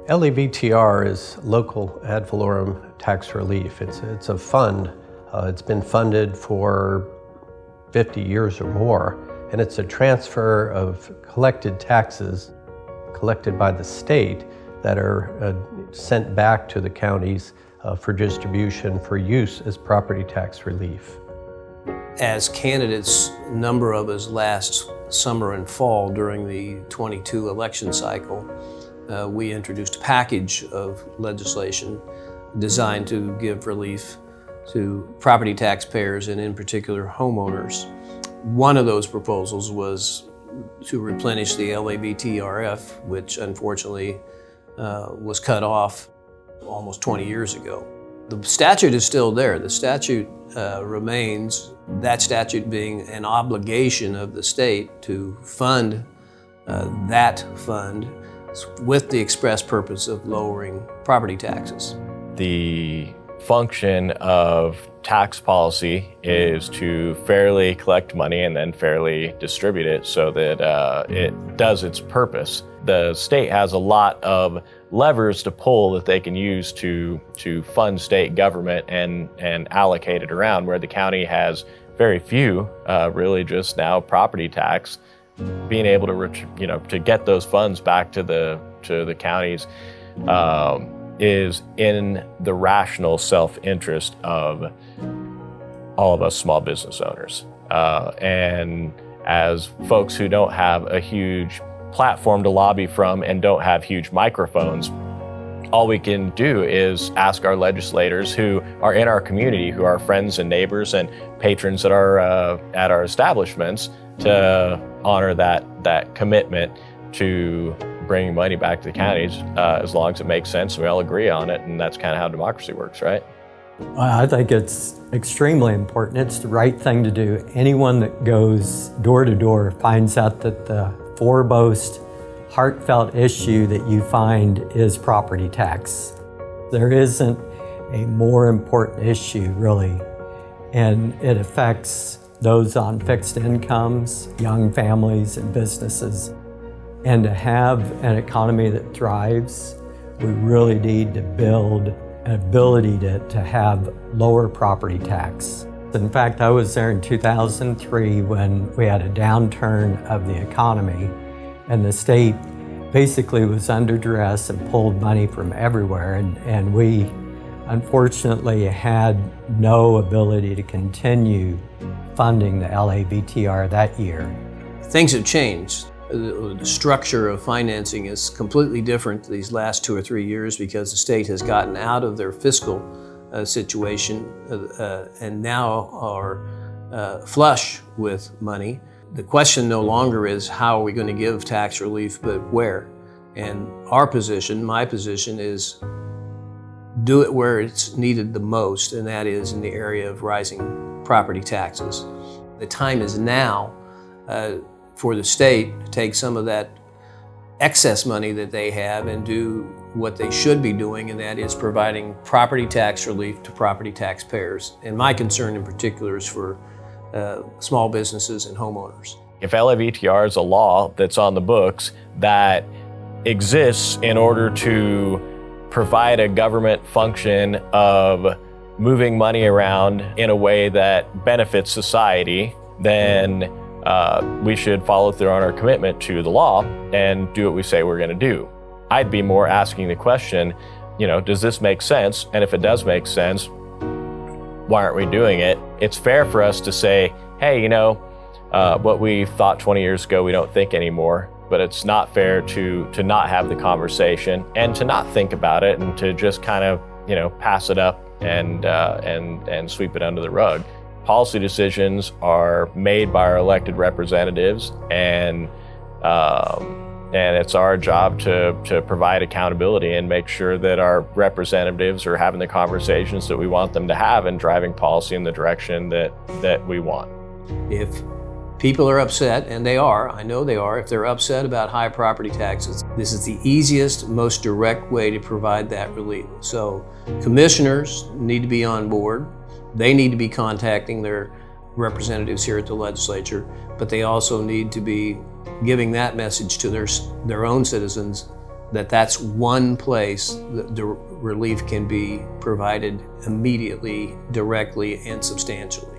LAVTR is local ad valorem tax relief. It's a fund. It's been funded for 50 years or more, and it's a transfer of collected taxes collected by the state that are sent back to the counties for distribution for use as property tax relief. As candidates, a number of us last summer and fall during the 22 election cycle, we introduced a package of legislation designed to give relief to property taxpayers and in particular homeowners. One of those proposals was to replenish the LAVTRF, which unfortunately was cut off almost 20 years ago. The statute is still there. The statute remains, that statute being an obligation of the state to fund that fund with the express purpose of lowering property taxes. The function of tax policy is to fairly collect money and then fairly distribute it so that it does its purpose. The state has a lot of levers to pull that they can use to fund state government and allocate it around, where the county has very few, really just now property tax. Being able to get those funds back to the counties is in the rational self-interest of all of us small business owners. And as folks who don't have a huge platform to lobby from and don't have huge microphones, all we can do is ask our legislators who are in our community, who are friends and neighbors and patrons at our establishments, to honor that commitment to bringing money back to the counties as long as it makes sense and we all agree on it, and that's kind of how democracy works, right? I think it's extremely important. It's the right thing to do. Anyone that goes door to door finds out that the foremost heartfelt issue that you find is property tax. There isn't a more important issue, really, and it affects those on fixed incomes, young families, and businesses. And to have an economy that thrives, we really need to build an ability to have lower property tax. In fact, I was there in 2003 when we had a downturn of the economy, and the state basically was under duress and pulled money from everywhere, and we unfortunately had no ability to continue funding the LAVTR that year. Things have changed. The structure of financing is completely different these last 2 or 3 years because the state has gotten out of their fiscal situation and now are flush with money. The question no longer is how are we going to give tax relief, but where. And our position, my position, is do it where it's needed the most, and that is in the area of rising property taxes. The time is now for the state to take some of that excess money that they have and do what they should be doing, and that is providing property tax relief to property taxpayers. And my concern in particular is for small businesses and homeowners. If LAVTR is a law that's on the books that exists in order to provide a government function of moving money around in a way that benefits society, then we should follow through on our commitment to the law and do what we say we're going to do. I'd be more asking the question, does this make sense? And if it does make sense, why aren't we doing it? It's fair for us to say, hey, what we thought 20 years ago, we don't think anymore. But it's not fair to not have the conversation and to not think about it and to just kind of, pass it up and sweep it under the rug. Policy decisions are made by our elected representatives, and it's our job to provide accountability and make sure that our representatives are having the conversations that we want them to have and driving policy in the direction that we want. If people are upset, and they are, I know they are, if they're upset about high property taxes, this is the easiest, most direct way to provide that relief. So commissioners need to be on board. They need to be contacting their representatives here at the legislature, but they also need to be giving that message to their own citizens that's one place that the relief can be provided immediately, directly, and substantially.